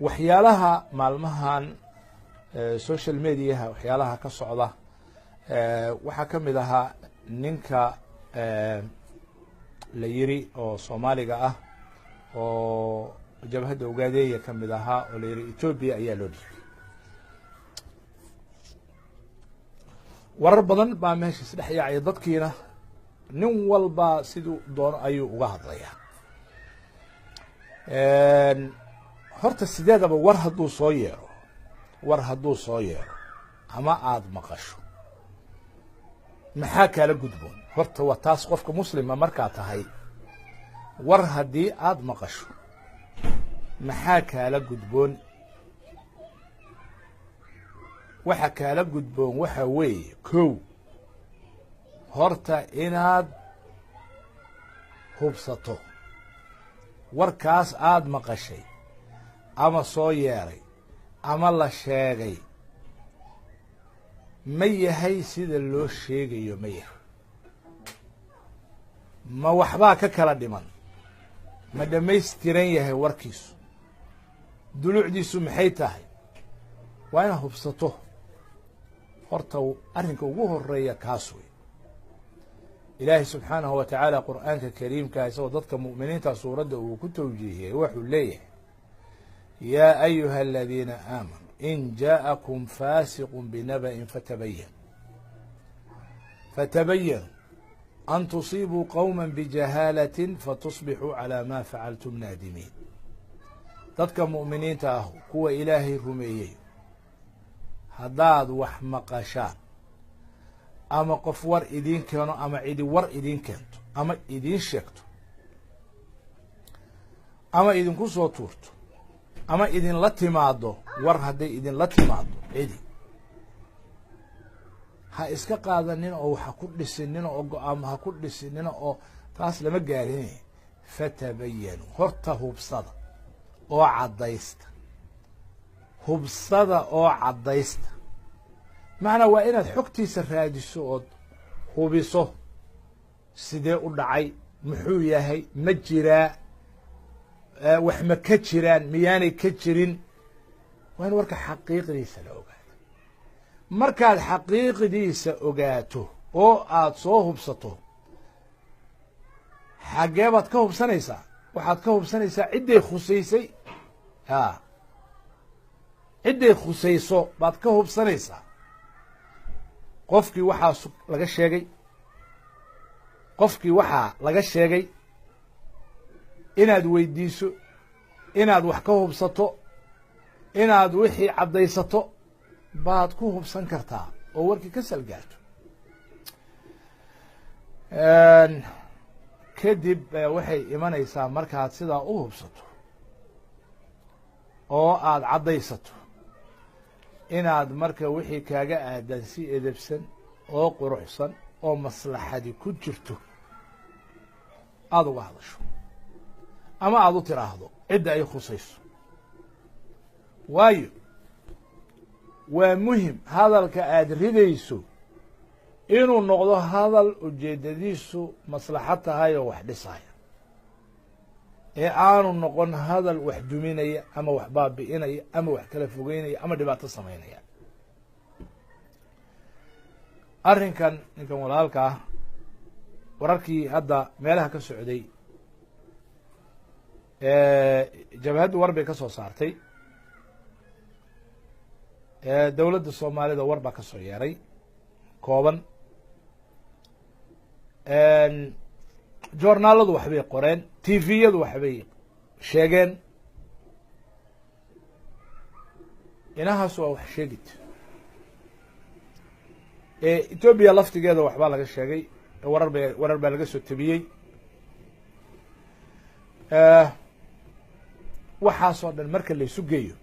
waxyaalaha maalmahan social mediaha waxyaalaha ka socda waxaa ka mid ahaa ninka la yiri oo Soomaaliga ah oo jabhadda Ogaadeeya ka mid ahaa oo la yiri Ethiopia ayaa loo dhigay warar badan baa meesha saddex yaacay dadkiina nin walba sidoo doon ayuu uga hadlayaa horta sideedaba war hadduu soo yeero ama aad maqasho maxaa kala gudboon horta waa taas qofka muslima markaa tahay war haddii aad maqasho maxaa kala gudboon waxa kala gudboon waxa weeye kow horta inaad hubsato warkaas aad maqashay ama soo yeeray ama la sheegay ma yahay sida loo sheegayo ma yahay ma waxbaa ka kala dhiman ma dhamaystiran yahay warkiisu dulucdiisu maxay tahay waa inaad hubsato horta arrinka ugu horeeya kaas wey ilaahay subxaanahu wa tacaala qur'aanka kariimka isagoo dadka mu'miniinta suuradda uu ku tawjiihiyey wuxuu leeyahay yaa ayuha aladiina aamanuu in jaa'akum faasiqun binaba'in fatabayanuu an tusiibuu qowma bijahaalatin fatusbixuu calaa maa facaltum naadimiin dadka mu'miniinta ah kuwa ilaahay rumeeyey haddaad wax maqashaan ama qof war idiin keeno ama cidi war idiin keento ama idiin sheegto ama idinku soo tuurto ama idinla timaado war hadday idinla timaado cidi ha iska qaadanin oo waxa ku dhisinina oo go-aamo ha ku dhisinina oo taas lama gaarin fatabayanu horta hubsada oo caddaysta macnaa waa inaad xogtiisa raadiso ood hubiso sidee u dhacay muxuu yahay ma jiraa wax ma ka jiraan miyaanay ka jirin waa in warka xaqiiqdiisa la ogaato markaad xaqiiqdiisa ogaato oo aad soo hubsato xaggee baad ka hubsanaysaa waxaad ka hubsanaysaa cidday khusaysay cidday khusayso baad ka hubsanaysaa qofkii waxaa laga sheegay inaad weydiiso inaad wax ka hubsato inaad wixii caddaysato baad ku hubsan kartaa oo warkii ka salgaarto kadib waxay imanaysaa markaad sidaa u hubsato oo aad caddaysato inaad marka wixii kaaga aadan si edebsan oo quruxsan oo maslaxadi ku jirto aada uga hadasho ama aada u tiraahdo cidda ay khusayso waayo waa muhim hadalka aada ridayso inuu noqdo hadal ujeedadiisu maslaxad tahay oo wax dhisaya ee aanu noqon hadal wax duminaya ama wax baabi'inaya ama wax kala fogeynaya ama dhibaato samaynaya arrinkan ninkan walaalka ah wararkii hadda meelaha ka socday jabhaddu war bay ka soo saartay dowladda soomaalida war baa ka soo yeeray kooban joornaaladu waxbay qoreen tviyadu waxbay sheegeen inahaas waa wax sheegid etoobiya laftigeeda waxbaa laga sheegay warar baa laga soo tabiyey waxaasoo dhan marka la isu geeyo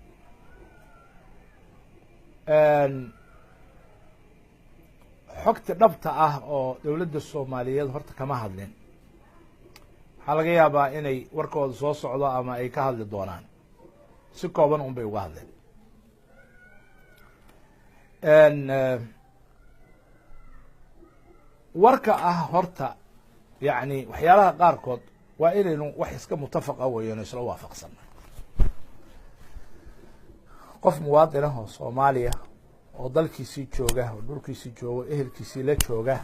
xogta dhabta ah oo dowladda soomaaliyeed horta kama hadlin waxaa laga yaabaa inay warkooda soo socdo ama ay ka hadli doonaan si kooban un bay uga hadleen warka ah horta yani waxyaalaha qaarkood waa inaynu wax iska mutafaqa weeyano isla waafaqsana qof muwaadin ah oo Soomaaliya oo dalkiisii jooga oo dhulkiisii jooga ehelkiisii la jooga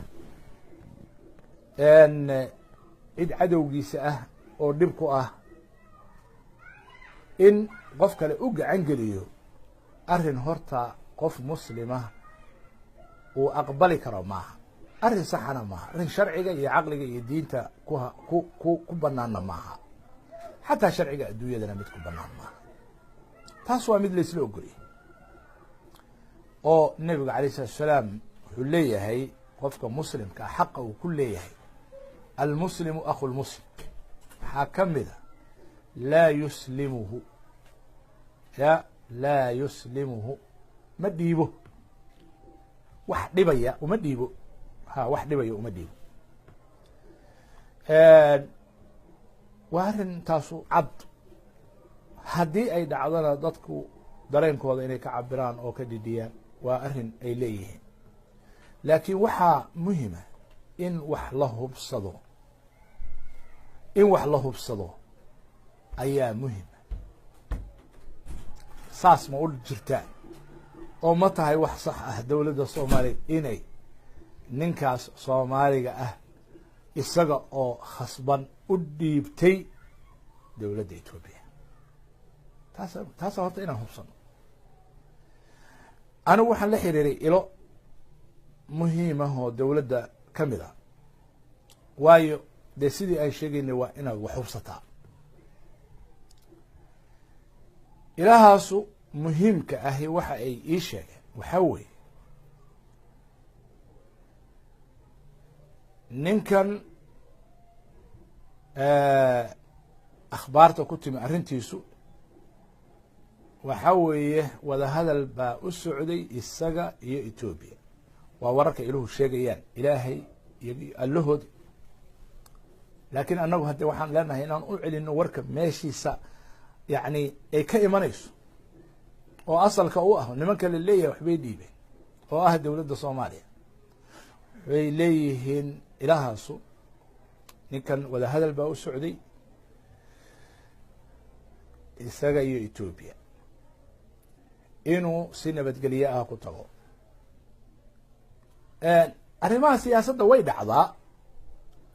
cid cadowgiisa ah oo dhib ku ah in qof kale u gacan geliyo arrin horta qof muslima uu aqbali karo maaha, arrin saxana maaha, arrin sharciga iyo caqliga iyo diinta ku banaanna maaha, xataa sharciga adduunyadana mid ku banaan maaha. taas waa mid laysla ogolyahay oo nebiga calayh salatu wasalaam wuxuu leeyahay qofka muslimka ah xaqa uu ku leeyahay almuslimu akhu lmuslim waxaa ka mida laa yuslimuhu ma dhiibo wax dhibaya uma dhiibo wax dhibaya uma dhiibo. waa arrin taasu cad, haddii ay dhacdona dadku dareenkooda inay ka cabiraan oo ka dhidhiyaan waa arrin ay leeyihiin, laakiin waxaa muhima in wax la hubsado ayaa muhima. saas ma u jirtaa oo ma tahay wax sax ah dowladda Soomaaliya inay ninkaas Soomaaliga ah isaga oo khasban u dhiibtay dowladda Ethiopia? taas horta inaan hubsano. anigu waxaan la xiriiray ilo muhiim ah oo dowladda ka mid ah, waayo dee sidii aan sheegaynay waa inaad wax hubsataa. ilahaasu muhiimka ahi waxa ay ii sheegeen waxaa weeye ninkan akhbaarta ku timi arrintiisu waxaa weeye wadahadal baa u socday isaga iyo Ethiopia. waa wararka iluhu sheegayaan, ilaahay iyo allahood. laakiin annagu haddii waxaan leenahay inaan u celino warka meeshiisa yacni ay ka imanayso oo asalka u ah. nimanka la leeyahay waxbay dhiibeen oo ah dowladda Soomaaliya, waxay leeyihiin ilahaasu ninkan wadahadal baa u socday isaga iyo Ethiopia inuu si nabadgelye ah ku tago. arrimaha siyaasadda way dhacdaa,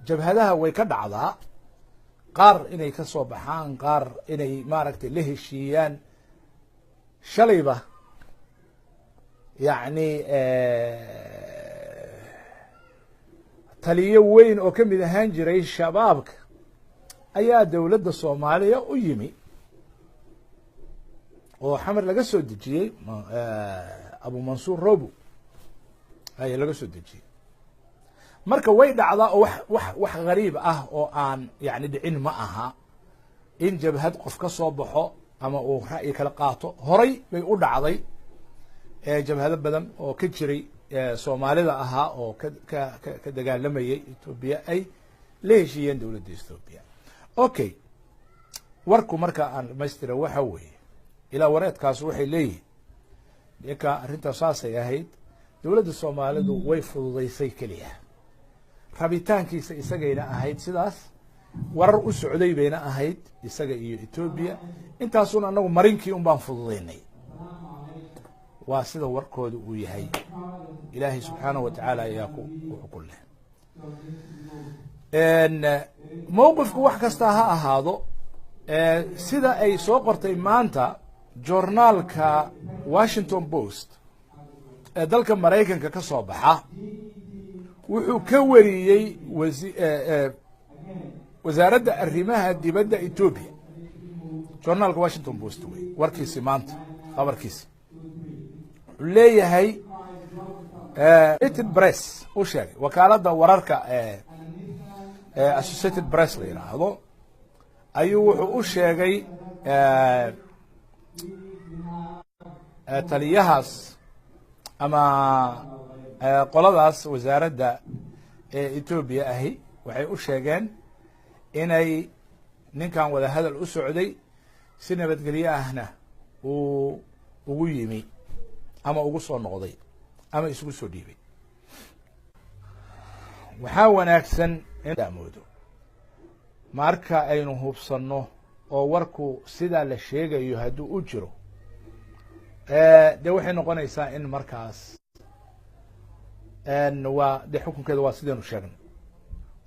jabhadaha way ka dhacdaa, qaar inay ka soo baxaan, qaar inay maaragtay la heshiiyaan. shalayba yacni taliyo weyn oo ka mid ahaan jiray shabaabka ayaa dowladda Soomaaliya u yimi oo xamar laga soo dejiyey. abu mansuur robo ayaa laga soo dejiyey. marka way dhacdaa oo wax gariib ah oo aan yani dhicin ma aha in jabhad qof ka soo baxo ama uu ra'yi kala qaato. horay bay u dhacday jabhado badan oo ka jiray Soomaalida ahaa oo ka dagaalamayay Ethiopia ay la heshiiyeen dowladda Ethiopia. okay, warku marka aan dhamaystira waxa weeye ilaa wareedkaas waxay leeyihiin ninka arrintaas saasay ahayd. dowladda Soomaalidu way fududaysay keliya, rabitaankiisa isagayna ahayd sidaas, warar u socday bayna ahayd isaga iyo Ethiopia. intaasuna anagu marinkii un baan fududaynay. waa sida warkooda uu yahay. ilaahay subxaanahu watacaala ayaa ku leh. mowqifku wax kasta ha ahaado, sida ay soo qortay maanta joornaalka Washington Post ee dalka Maraykanka ka soo baxa, wuxuu ka wariyey wasaaradda arrimaha dibadda Ethiopia. joornaalka Washington Post wey warkiisi maanta, khabarkiisi wuxuu leeyahay Associated Press u sheegay, wakaaladda wararka Associated Press la yidhaahdo, ayuu wuxuu u sheegay taliyahaas ama qoladaas wasaaradda Ethiopia ahi waxay u sheegeen inay ninkan wadahadal u socday si nabadgelye ahna uu ugu yimi ama ugu soo noqday ama isugu soo dhiibay. waxaa wanaagsan in daamodo marka aynu hubsanno oo warku sidaa la sheegayo hadduu u jiro dee waxay noqonaysaa in markaas waa dee xukunkeeda waa sidaynu sheegnay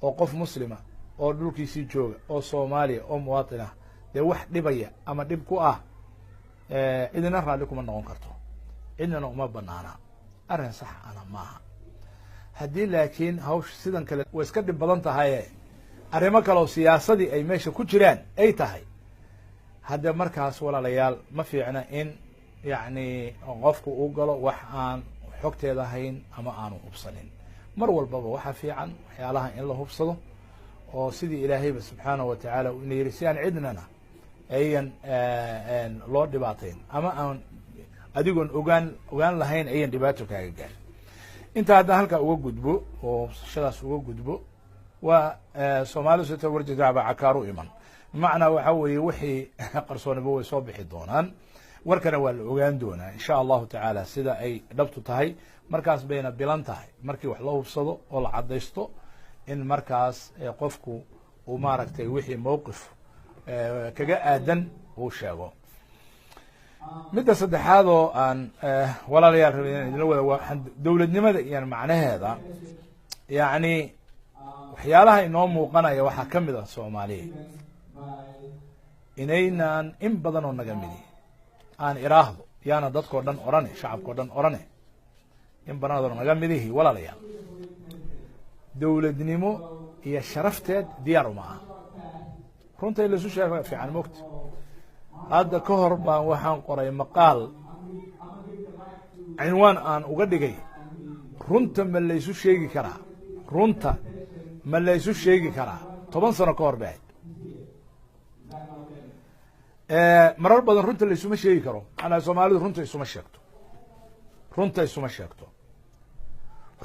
oo qof muslima oo dhulkiisii jooga oo soomaaliya oo muwaatin ah dee wax dhibaya ama dhib ku ah cidina raalli kuma noqon karto, cidnana uma banaana, arrin sax ana maaha. haddii laakiin hawsha sidan kale way iska dhib badan tahaye arrimo kaleoo siyaasadii ay meesha ku jiraan ay tahay, haddee markaas walaalayaal ma fiicna in yacni qofku uu galo wax aan xogteeda ahayn ama aanu hubsanin. mar walbaba waxaa fiican waxyaalaha in la hubsado oo sidii ilaahayba subxaanahu wa tacaala ina yidhi si aan cidnana ayan loo dhibaatayn ama aan adigoon ogaan lahayn ayan dhibaato kaaga gaarin. intaa haddaan halkaa uga gudbo oo hubsashadaas uga gudbo, waa soomaali sita warjadaaba cakaaru iman, bimacnaa waxaa weeye wixii qarsooniba way soo bixi doonaan, warkana waa la ogaan doonaa insha allahu tacaala sida ay dhabtu tahay. markaas bayna bilan tahay markii wax loo hubsado oo la caddaysto in markaas qofku uu maaragtay wixii mowqif kaga aadan uu sheego. midda saddexaad oo aan walaalayaal rabay inaan idinla wada waa dowladnimada iyo macnaheeda. yacni waxyaalaha inoo muuqanaya waxaa ka mid ah soomaaliya inaynaan in badan oo naga midi aan iraahdo yaana dadkao dhan orane, shacabkao dhan orane, in badanoo naga midihi walaalayaal dowladnimo iyo sharafteed diyaar uma aha. runta in laisu sheega fiican mogta. hadda ka hor baan waxaan qoray maqaal cinwaan aan uga dhigay runta ma laysu sheegi karaa, runta ma laysu sheegi karaa. 10 sano ka hor ba ahayd. marar badan runta laysuma sheegi karo, manaa soomaalidu runta isuma sheegto, runta isuma sheegto.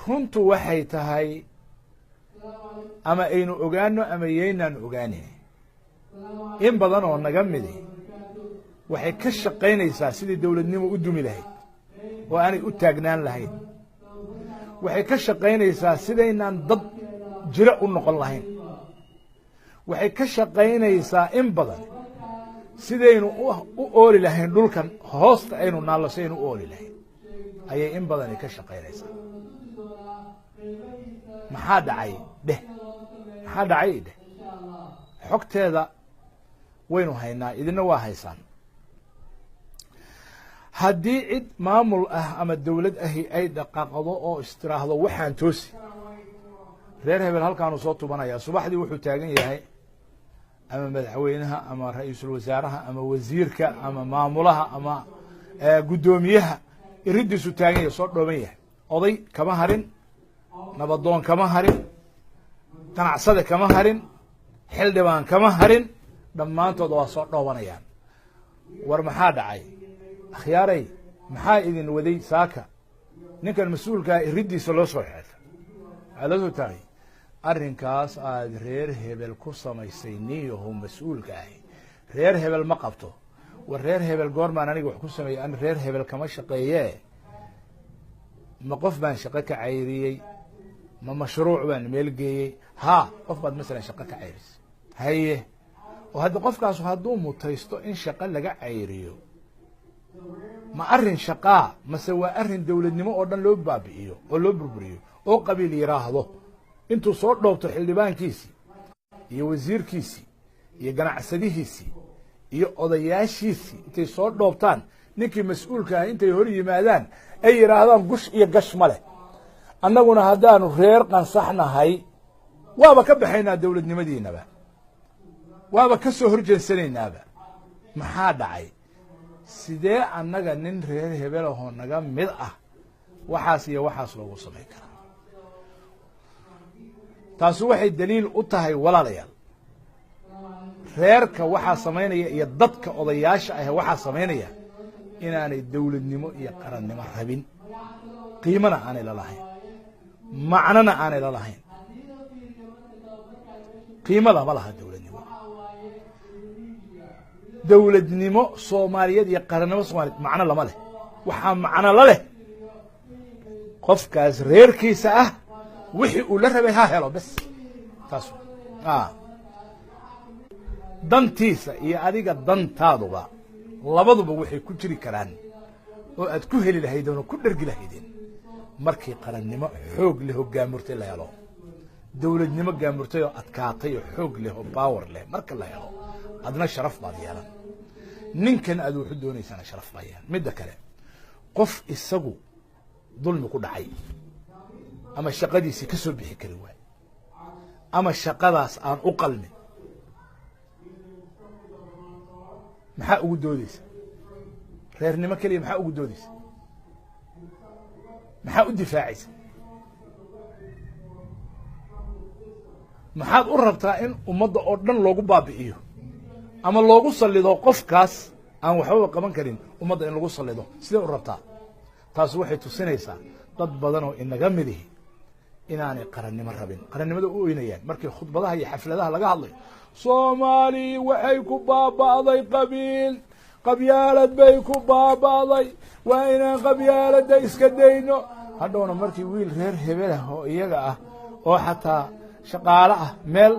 runtu waxay tahay ama aynu ogaano ama yaynaan ogaanin. in badan oo naga midi waxay ka shaqaynaysaa sidii dowladnimo u dumi lahayd oo aanay u taagnaan lahayn. waxay ka shaqaynaysaa sidaynaan dad jiro u noqon lahayn. waxay ka shaqaynaysaa in badan sidaynu u ooli lahayn dhulkan hoosta aynu naallo sidaynu u ooli lahayn ayay in badani ka shaqaynaysaa. maxaa dhacay dheh, maxaa dhacay dheh. xogteeda waynu haynaa, idina waa haysaan. haddii cid maamul ah ama dowlad ahi ay dhaqaaqdo oo istiraahdo waxaan toosi, reer hebel halkaanu soo tubanayaa, subaxdii wuxuu taagan yahay ama madaxweynaha ama ra-iisul wasaaraha ama wasiirka ama maamulaha ama guddoomiyaha iridiisu taagan yahay, soo dhooban yahay. oday kama harin, nabadoon kama harin, ganacsade kama harin, xildhibaan kama harin, dhammaantood waa soo dhoobanayaan. war maxaa dhacay akhyaaray, maxaa idin waday saaka ninkan mas-uulkaa iridiisa loo soo xeelta waxaa loo soo taagay arrinkaas aad reer hebel ku samaysay niyahu mas-uulka ahi reer hebel ma qabto. war reer hebel goormaan aniga wax ku sameeyey, an reer hebel kama shaqeeye, ma qof baan shaqo ka cayriyey, ma mashruuc baan meelgeeyey. ha qof baad masalan shaqo ka cayrisay, haye oo hadda qofkaas hadduu mutaysto in shaqo laga cayriyo, ma arrin shaqaa mase waa arrin dowladnimo oo dhan loo baabi'iyo oo loo burburiyo oo qabiil yiraahdo intuu soo dhoobto xildhibaankiisii iyo wasiirkiisii iyo ganacsadihiisii iyo odayaashiisii intay soo dhoobtaan ninkii mas-uulka ah intay hor yimaadaan ay yidhaahdaan gush iyo gash ma leh, annaguna haddaanu reer qansaxnahay waaba ka baxaynaa dowladnimadiinaba, waaba ka soo horjeesanaynaaba. maxaa dhacay? sidee annaga nin reer hebelahoo naga mid ah waxaas iyo waxaas loogu samayn karaa? taasi waxay daliil u tahay walaalayaal, reerka waxaa samaynaya iyo dadka odayaasha ah waxaa samaynaya inaanay dowladnimo iyo qarannimo rabin, qiimana aanay la lahayn, macnona aanay la lahayn. qiimo lama laha dowladnimo. dowladnimo soomaaliyeed iyo qarannimo soomaliyeed macno lama leh. waxaa macno la leh qofkaas reerkiisa ah wixii uu la rabay ha helo bes. taas dantiisa iyo adiga dantaaduba labaduba waxay ku jiri karaan oo aad ku heli lahaydeen oo ku dhergi lahaydeen markii qarannimo xoog leh oo gaamurtay la helo dowladnimo gaamurtay oo adkaatay oo xoog leh oo power leh marka la helo adna sharaf baad yeelan ninkan aad wuxuu doonaysana sharaf baa yeelan midda kale qof isagu dulmi ku dhacay ama shaqadiisii ka soo bixi kari waay ama shaqadaas aan u qalmin maxaa ugu doodaysa reernimo keliya maxaa ugu doodaysa maxaa u difaacaysa maxaad u rabtaa in ummadda oo dhan loogu baabi'iyo ama loogu sallido qofkaas aan waxbaba qaban karin ummadda in lagu sallido sidee u rabtaa taas waxay tusinaysaa dad badan oo inaga midihi inaanay qarannimo rabin qarannimada u oynayaan markii khudbadaha iyo xafladaha laga hadlayo soomaali waxay ku baaba'day qabiil qabyaalad bay ku baaba'day waa inaan qabyaaladda iska dayno hadhowna markii wiil reer hebel ah oo iyaga ah oo xataa shaqaale ah meel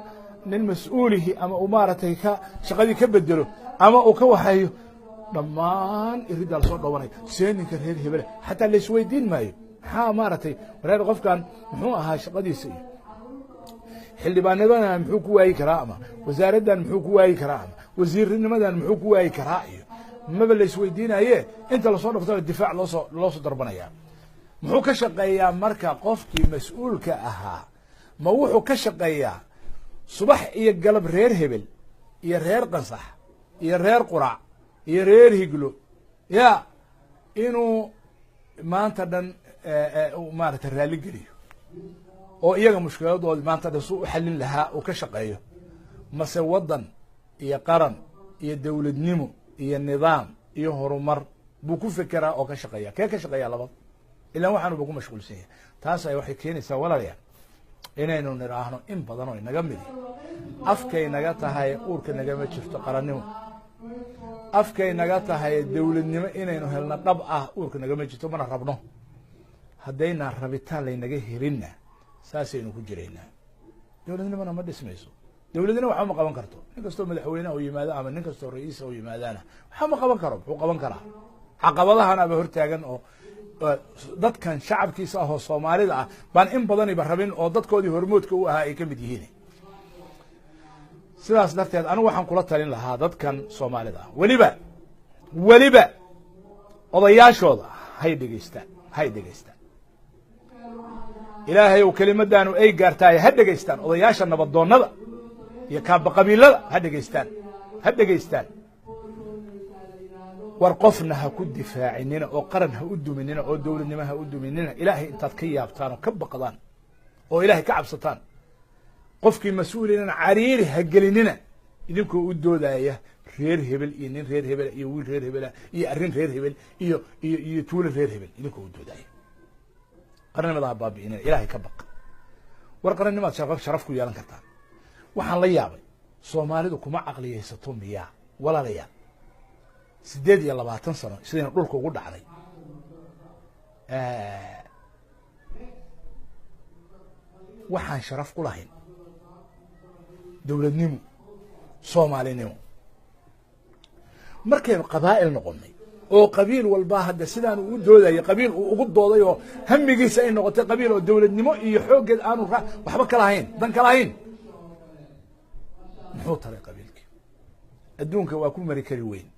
nin mas-uulihi ama uu maaragtay ka shaqadii ka bedelo ama uu ka waxeeyo dhammaan iriddaa lasoo dhowanaya see ninka reer hebela xataa laisweydiin maayo maxaa maaragtay wareer qofkan muxuu ahaa shaqadiisa iyo xildhibaannimadan muxuu ku waayi karaa ama wasaaraddan muxuu ku waayi karaa ama wasiirnimadan muxuu ku waayi karaa iyo maba laisweydiinaye inta lasoo dhafto difaac loosoo darbanaya muxuu ka shaqeeyaa marka qofkii mas-uulka ahaa ma wuxuu ka shaqeeyaa subax iyo galab reer hebel iyo reer qansax iyo reer qurac iyo reer higlo ya inuu maanta dhan maaragtay raalli geliyo oo iyaga mushkiladoodi maanta dhan suu u xallin lahaa uu ka shaqeeyo mase waddan iyo qaran iyo dowladnimo iyo nidaam iyo horumar buu ku fekeraa oo ka shaqeeya kee ka shaqeeyaa labada ilaan waxaanuba ku mashquulsan yahay taas ay waxay keenaysaa walaalayaal inaynu nidhaahno in badan oo inaga midi afkay naga tahay uurka nagama jirto qarannimo afkay naga tahay dowladnimo inaynu helno dhab ah uurka nagama jirto mana rabno haddaynaan rabitaan laynaga helinna saasaynu ku jiraynaa dowladnimona ma dhismayso dowladnina waxba ma qaban karto nin kastoo madaxweyneha u yimaado ama nin kastoo ra-iisa u yimaadaana waxba ma qaban karo muxuu qaban karaa caqabadahan aba hortaagan oo dadkan shacabkiisa ah oo soomaalida ah baan in badaniba rabin oo dadkoodii hormoodka u ahaa ay ka mid yihiin sidaas darteed anigu waxaan kula talin lahaa dadkan soomaalida ah weliba odayaashooda hay dhegaystaan ilaahay ou kelimadaanu ay gaartaay ha dhegaystaan odayaasha nabadoonnada iyo kaaba qabiilada ha dhegaystaan war qofna ha ku difaacinina oo qaran ha u duminina oo dowladnimo ha u duminina ilaahay intaad ka yaabtaan oo ka baqdaan oo ilaahay ka cabsataan qofkii mas-uulinana cariiri ha gelinina idinkoo u doodaya reer hebel iyo nin reer hebel iyo wiil reer hebela iyo arrin reer hebel iyo tuulo reer hebel idinkoo u doodaya qarannimada ha baabi'inina ilaahay ka baq war qarannimaad sharaf ku yeelan kartaan waxaan la yaabay soomaalidu kuma caqliyaysato miyaa walaalayaal 8 sano sidayna dhulka ugu dhacday waxaan sharaf ku lahayn dowladnimo soomaalinimo markaynu qabaa'il noqonnay oo qabiil walba hadda sidaan uu doodayay qabiil uu ugu dooday oo hamigiisa ay noqotay qabiil oo dowladnimo iyo xooggeed aanu waxba ka lahayn dan ka lahayn muxuu taray qabiilkii adduunka waa ku mari kari weyn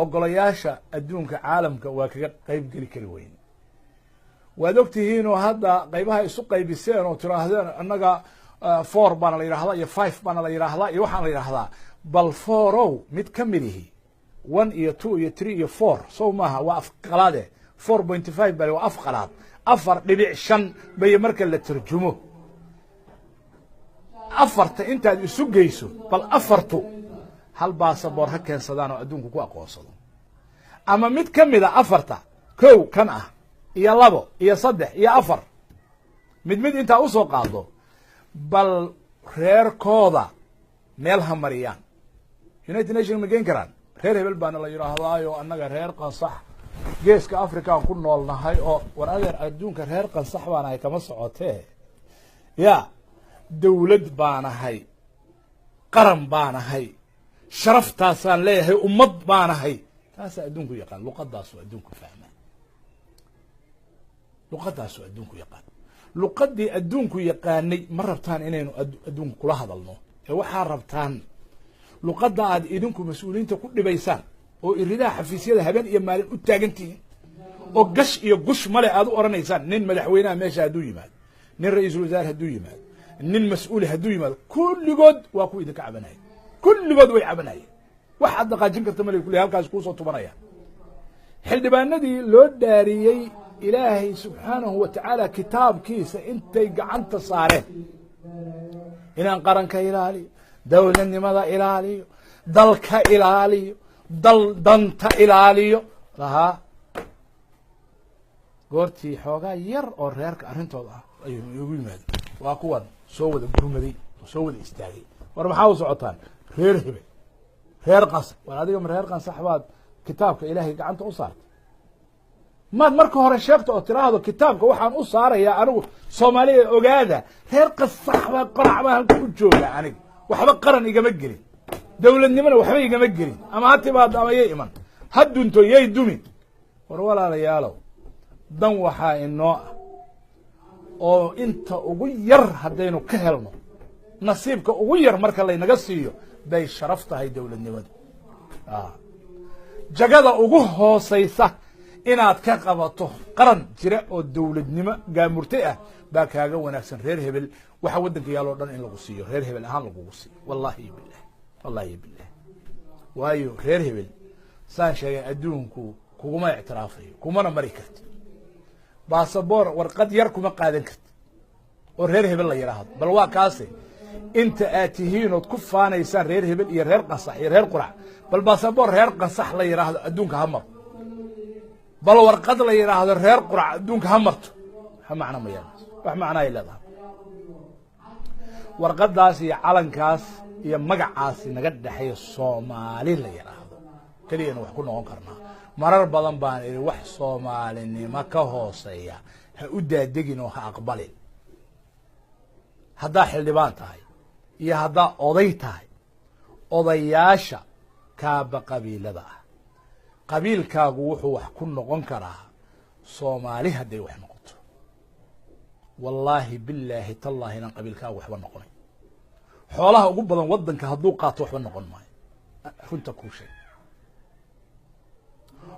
ogolayaasha adduunka caalamka waa kaga qayb geli kari weyn waad ogtihiinoo hadda qaybaha isu qaybiseen oo tiraahdeen annaga 4 baana la yidhaahdaa iyo 5 baana la yidhaahdaa iyo waxaan la yidhaahdaa bal 4ow mid ka midihi 1 iyo 2 iyo 3 iyo 4 sow maaha waa afqalaade 4.5 bale waa afqalaad 4.5 bay marka la tarjumo afarta intaad isu geyso bal afartu hal baasaboor ha keensadaan oo adduunku ku aqoonsado ama mid ka mida afarta kow kan ah iyo 2 iyo 3 iyo 4 mid intaa usoo qaado bal reerkooda meel ha mariyaan United Nations ma geen karaan reer hebel baana la yidhaahdaayo annaga reer qansax geeska afrikaan ku noolnahay oo war adeer adduunka reer qansax baanahay kama socotee ya dowlad baanahay qaran baanahay sharaftaasaan leeyahay ummad baanahay تاسا أدونكو يقان لقداسو أدونكو فاهمة لقداسو أدونكو يقان لقدي أدونكو يقاني مربطان إنينو أدونكو كل هذا النو وحا ربطان لقدا عاد إدونكو مسؤولين تكون بيسان oo iridaa xafiisyada habeen iyo maalin u taagantiin oo gash iyo gush male aad u oranaysaan nin madaxweynaha meesha haduu yimaado nin ra'iisul wasaar haduu yimaado nin mas'uul haduu yimaado kulligood waa ku idin ka cabanay kulligood way cabanay wax aad dhaqaajin karta male kulli halkaas ku soo tubanaya xildhibaanadii loo dhaariyay ilaahay subhanahu wa ta'ala kitaabkiisa intay gacanta saareen inaan qaranka ilaaliyo dawladnimada ilaaliyo dalka ilaaliyo dal danta ilaaliyo lahaa goortii xoogaa yar oo reerka arrintooda ah ayuu ugu yimaado waa kuwan soo wada gurmaday soo wada istaagay war maxaa u socotaan reer hibe reer qas war adiga reer qas saxbaad kitaabka ilaahay gacanta u saartay maad marka hore sheegto oo tiraahdo kitaabka waxaan u saarayaa anigu Soomaaliya ogaada reer qas saxbaad qaracba halka ku jooga aniga waxba qaran igama gelin dawladnimada waxba igama gelin ama hatibaad ama yey iman hadunto yey dumi war walaalayaalow dan waxa inoo oo inta ugu yar hadaynu ka helno nasiibka ugu yar marka la inaga siiyo bay sharaf tahay dawladnimada jagada ugu hooseysa inaad ka qabato qaran jira oo dawladnimo gaamurtay ah baa kaaga wanaagsan reer hebel waxa wadanka yaalo dhan in lagu siiyo reer hebel ahaan lagu siiyo wallahi billahi والله بالله وايو رير هبل سان شيء أدونكو كوما اعترافي كوما مري كرت باسبور ورقد يركم قادن كرت ورير هبل لا يراهد بل وا كاسي انت اتيهين وتكفانا يسان رير هبل يا رير قصح يا رير قرع بل باسبور رير قصح لا يراهد أدونك همر بل ورقد لا يراهد رير قرع أدونك همرت هم معنا ميال wax macna ay leedahay warqadaas iyo calankaas iyo magacaasi naga dhaxay Soomaali la yiraahdo kaliya wax ku noqon karnaa marar badan baan iri wax Soomaalinimo ka hooseeya ha u daadegin oo ha aqbalin hadaa xildhibaan tahay iyo hadaa oday tahay odayaasha kaaba qabiilada ah qabiilkaagu wuxuu wax ku noqon karaa Soomaali haday wax noqoto wallahi billahi tallahi in qabiilkaagu waxba noqonay xoolaha ugu badan wadanka haduu qaato waxba noqon maayo runta ku sheeg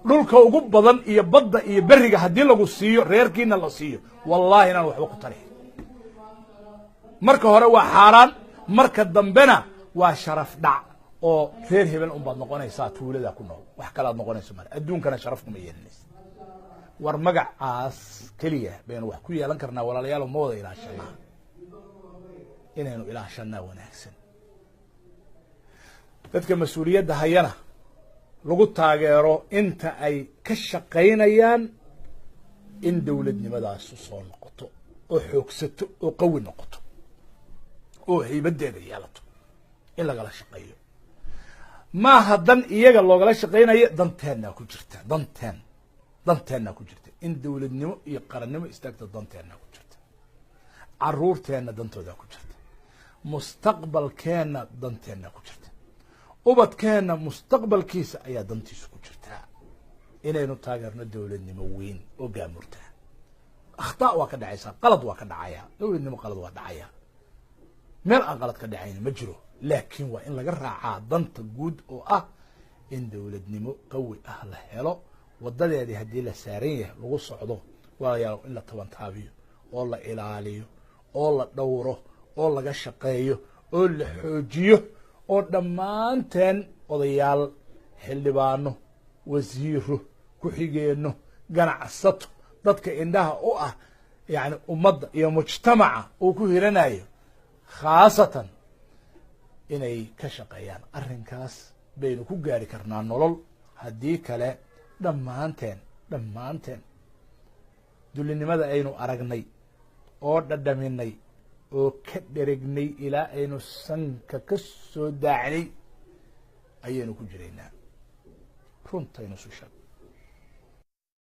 dhulka ugu badan iyo badda iyo bariga hadii lagu siiyo reerkiina la siiyo wallahi inaan waxba ku tarin marka hore waa xaraan marka dambena waa sharaf dhac oo reer hebel u bad noqonaysa tuulada ku nool wax kala noqonayso mar adduunkana sharaf kuma yeelanayso war magacaas kaliya been wax ku yeelan karnaa walaalayaal ma wada ilaashanaa inaynu ilaashanaa wanaagsan dadka mas'uuliyadda hayana lagu taageero inta ay ka shaqeynayaan in dawladnimadaas soo noqoto oo xoogsato oo qawi noqoto oo haybadeeda yeelato in laga la shaqeeyo ma hadan iyaga loogala shaqeynayo danteena ku jirta danteena ku jirta in dawladnimo iyo qarannimo istaagto danteena ku jirta caruurteena dantooda ku jirta mustaqbalkeena danteena ku jirta ubadkeena mustaqbalkiisa ayaa dantiisu ku jirta inaynu taageerno dawladnimo weyn oo gaamurta akhtaa waa ka dhacaysa qalad waa ka dhacaya dawladnimo qalad waa dhacaya meel aan qalad ka dhacayn ma jiro laakiin waa in laga raacaa danta guud oo ah in dawladnimo qawi ah la helo wadadeedii hadii la saaran yahay lagu socdo walaalayaal in la tabantaabiyo oo la ilaaliyo oo la dhowro oo laga shaqeeyo oo la xoojiyo oo dhammaanteen odayaal xildhibaano wasiiro ku xigeeno ganacsato dadka indhaha u ah yani ummadda iyo mujtamaca uu ku hiranayo khaasatan inay ka shaqeeyaan arrinkaas baynu ku gaari karnaa nolol haddii kale dhammaanteen dulinimada aynu aragnay oo dhadhaminay oo ka dheregnay ilaa aynu sanka ka soo daacnay ayaynu ku jiraynaa runtaynu su sheeg